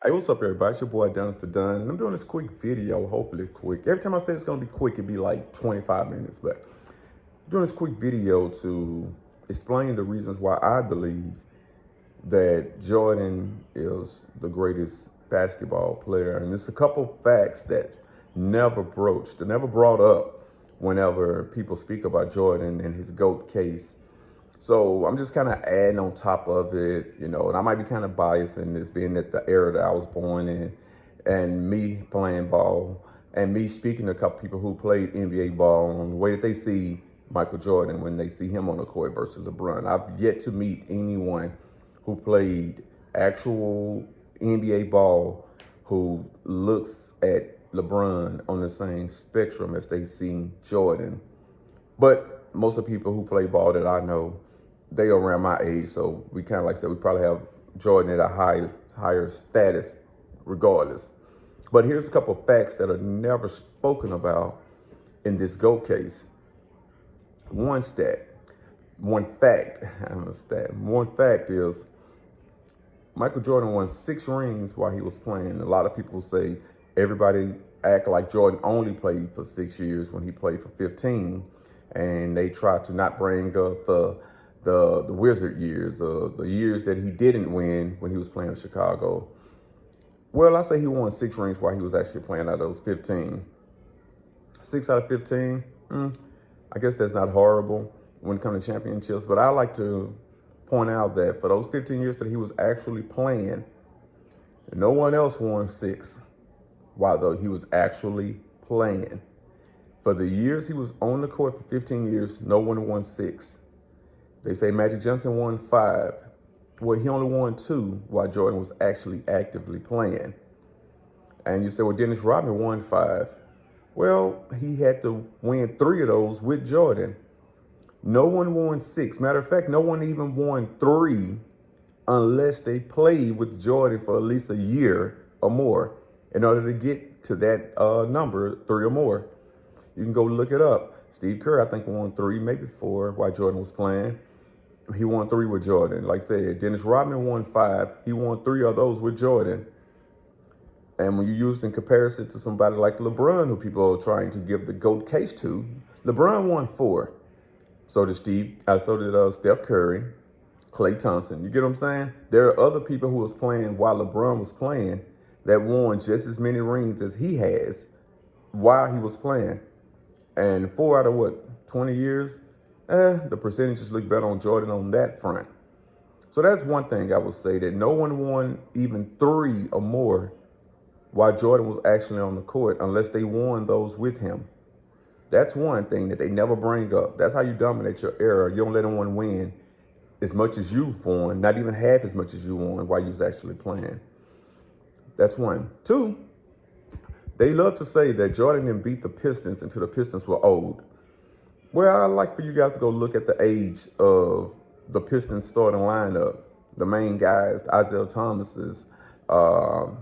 Hey, what's up, everybody? It's your boy, Dennis the Dunn, and I'm doing this quick video, hopefully quick. Every time I say it's going to be quick, it'd be like 25 minutes, but I'm doing this quick video to explain the reasons why I believe that Jordan is the greatest basketball player. And there's a couple facts that's never broached, never brought up whenever people speak about Jordan and his GOAT case. So I'm just kind of adding on top of it, and I might be kind of biased in this being that the era that I was born in and me playing ball and me speaking to a couple people who played NBA ball and the way that they see Michael Jordan when they see him on the court versus LeBron. I've yet to meet anyone who played actual NBA ball who looks at LeBron on the same spectrum as they see Jordan. But most of the people who play ball that I know, they are around my age, so we kind of like I said, we probably have Jordan at a higher status regardless. But here's a couple of facts that are never spoken about in this GOAT case. One fact, one fact is Michael Jordan won 6 rings while he was playing. A lot of people say everybody act like Jordan only played for 6 years when he played for 15, and they try to not bring up the Wizard years, the years that he didn't win when he was playing in Chicago. Well, I say he won 6 rings while he was actually playing out of those 15. 6 out of 15, I guess that's not horrible when it comes to championships, but I like to point out that for those 15 years that he was actually playing, no one else won 6 while though he was actually playing. For the years he was on the court for 15 years, no one won 6. They say Magic Johnson won 5. Well, he only won 2 while Jordan was actually actively playing. And you say, well, Dennis Rodman won 5. Well, he had to win 3 of those with Jordan. No one won 6. Matter of fact, no one even won 3 unless they played with Jordan for at least a year or more in order to get to that number, 3 or more. You can go look it up. Steve Kerr, I think, won 3, maybe 4 while Jordan was playing. He won 3 with Jordan. Like I said, Dennis Rodman won 5. He won 3 of those with Jordan. And when you use in comparison to somebody like LeBron, who people are trying to give the GOAT case to, LeBron won 4. So did Steph Curry, Klay Thompson. You get what I'm saying? There are other people who was playing while LeBron was playing that won just as many rings as he has while he was playing. And 4 out of 20 years? The percentages look better on Jordan on that front. So that's one thing I would say, that no one won even 3 or more while Jordan was actually on the court unless they won those with him. That's one thing that they never bring up. That's how you dominate your era. You don't let anyone win as much as you've won, not even half as much as you won while you was actually playing. That's one. 2, they love to say that Jordan didn't beat the Pistons until the Pistons were old. Well, I'd like for you guys to go look at the age of the Pistons starting lineup. The main guys, the Isaiah Thomases, like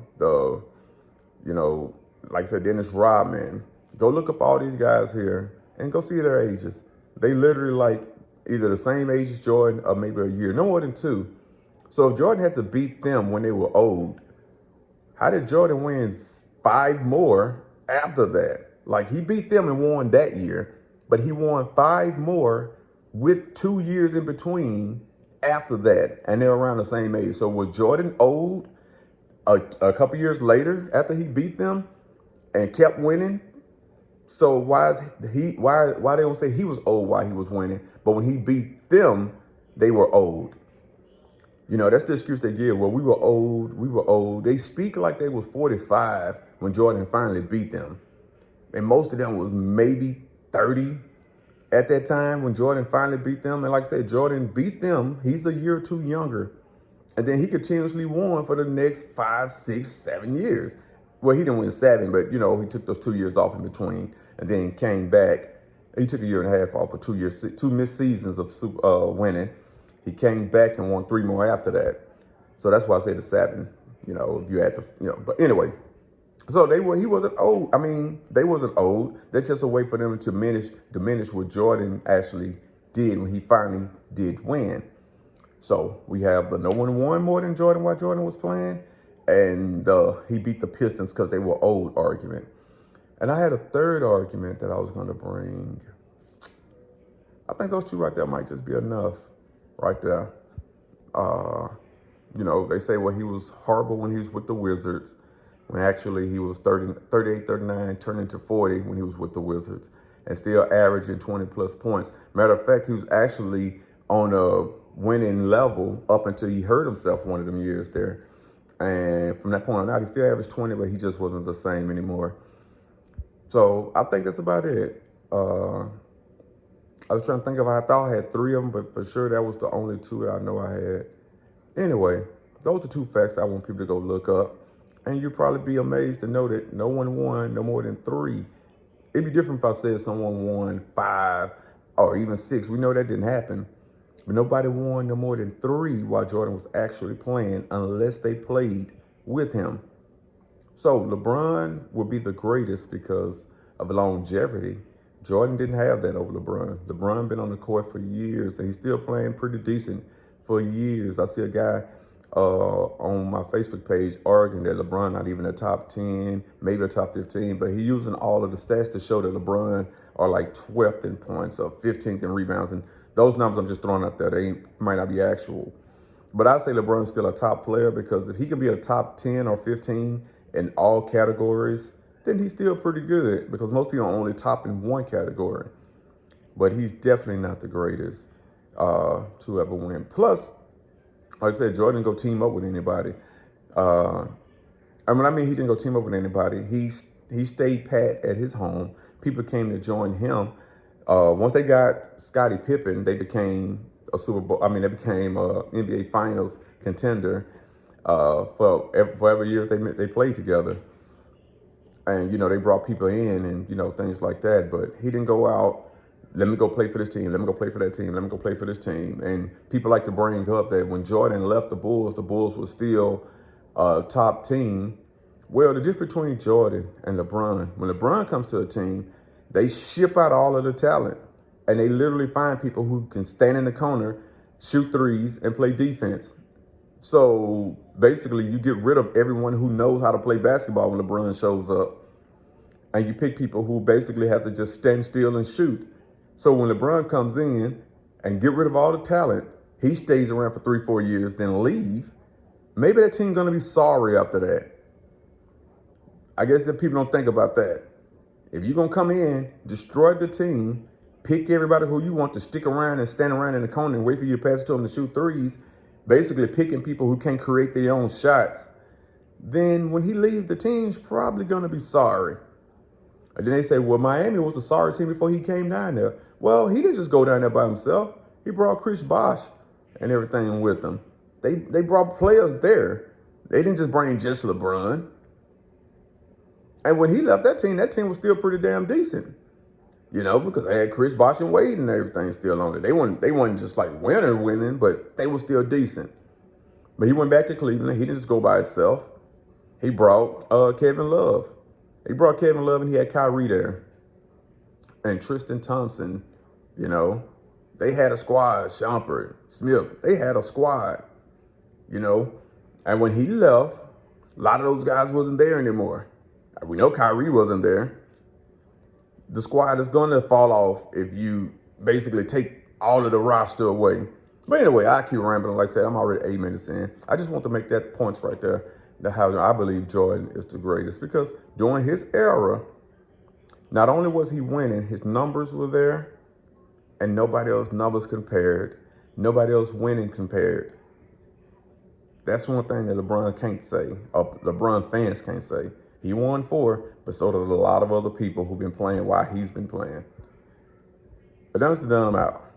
I said, Dennis Rodman. Go look up all these guys here and go see their ages. They literally like either the same age as Jordan or maybe a year, no more than 2. So if Jordan had to beat them when they were old, how did Jordan win 5 more after that? Like, he beat them and won that year, but he won 5 more with 2 years in between after that, and they're around the same age. So was Jordan old a couple years later after he beat them and kept winning? So why they don't say he was old while he was winning, but when he beat them, they were old? That's the excuse they give. Well, we were old. They speak like they was 45 when Jordan finally beat them. And most of them was maybe 30 at that time when Jordan finally beat them. And like I said, Jordan beat them. He's a year or 2 younger. And then he continuously won for the next 5, 6, 7 years. Well, he didn't win 7, but, he took those 2 years off in between and then came back. He took a year and a half off for 2 years, 2 missed seasons of winning. He came back and won 3 more after that. So that's why I say the 7, if you had to, but anyway. So he wasn't old. I mean, they wasn't old. That's just a way for them to diminish what Jordan actually did when he finally did win. So we have the no one won more than Jordan while Jordan was playing, and he beat the Pistons because they were old argument. And I had a third argument that I was going to bring. I think those two right there might just be enough right there. They say, well, he was horrible when he was with the Wizards, when actually he was 38, 39, turned into 40 when he was with the Wizards, and still averaging 20 plus points. Matter of fact, he was actually on a winning level up until he hurt himself one of them years there. And from that point on out, he still averaged 20, but he just wasn't the same anymore. So I think that's about it. I was trying to think of, I thought I had three of them, but for sure that was the only two that I know I had. Anyway, those are two facts I want people to go look up. And you'll probably be amazed to know that no one won no more than three. It'd be different if I said someone won 5 or even 6. We know that didn't happen. But nobody won no more than 3 while Jordan was actually playing unless they played with him. So LeBron will be the greatest because of longevity. Jordan didn't have that over LeBron. LeBron been on the court for years, and he's still playing pretty decent for years. I see a guy on my Facebook page arguing that LeBron not even a top 10, maybe a top 15, but he's using all of the stats to show that LeBron are like 12th in points or 15th in rebounds. And those numbers I'm just throwing out there, they might not be actual. But I say LeBron's still a top player because if he can be a top 10 or 15 in all categories, then he's still pretty good because most people are only top in one category. But he's definitely not the greatest to ever win. Plus, like I said, Jordan didn't go team up with anybody. He didn't go team up with anybody. He stayed pat at his home. People came to join him. Once they got Scottie Pippen, they became a Super Bowl. They became a NBA Finals contender for every years they played together. And they brought people in and things like that. But he didn't go out. Let me go play for this team. Let me go play for that team. Let me go play for this team. And people like to bring up that when Jordan left the Bulls were still a top team. Well, the difference between Jordan and LeBron, when LeBron comes to a team, they ship out all of the talent. And they literally find people who can stand in the corner, shoot threes, and play defense. So basically, you get rid of everyone who knows how to play basketball when LeBron shows up. And you pick people who basically have to just stand still and shoot. So when LeBron comes in and get rid of all the talent, he stays around for 3-4 years, then leave. Maybe that team's going to be sorry after that. I guess that people don't think about that. If you're going to come in, destroy the team, pick everybody who you want to stick around and stand around in the corner and wait for you to pass it to them to shoot threes, basically picking people who can't create their own shots, then when he leaves, the team's probably going to be sorry. And then they say, well, Miami was a sorry team before he came down there. Well, he didn't just go down there by himself. He brought Chris Bosh and everything with him. They brought players there. They didn't just bring just LeBron. And when he left that team was still pretty damn decent. Because they had Chris Bosh and Wade and everything still on it. They weren't just like winning, but they were still decent. But he went back to Cleveland. He didn't just go by himself. He brought Kevin Love. He brought Kevin Love and he had Kyrie there. And Tristan Thompson, they had a squad. Shumpert, Smith, they had a squad, And when he left, a lot of those guys wasn't there anymore. We know Kyrie wasn't there. The squad is going to fall off if you basically take all of the roster away. But anyway, I keep rambling. Like I said, I'm already 8 minutes in. I just want to make that points right there. How I believe Jordan is the greatest. Because during his era, not only was he winning, his numbers were there. And nobody else numbers compared. Nobody else winning compared. That's one thing that LeBron can't say. Or LeBron fans can't say. He won 4, but so did a lot of other people who've been playing while he's been playing. But that's the done. I'm out.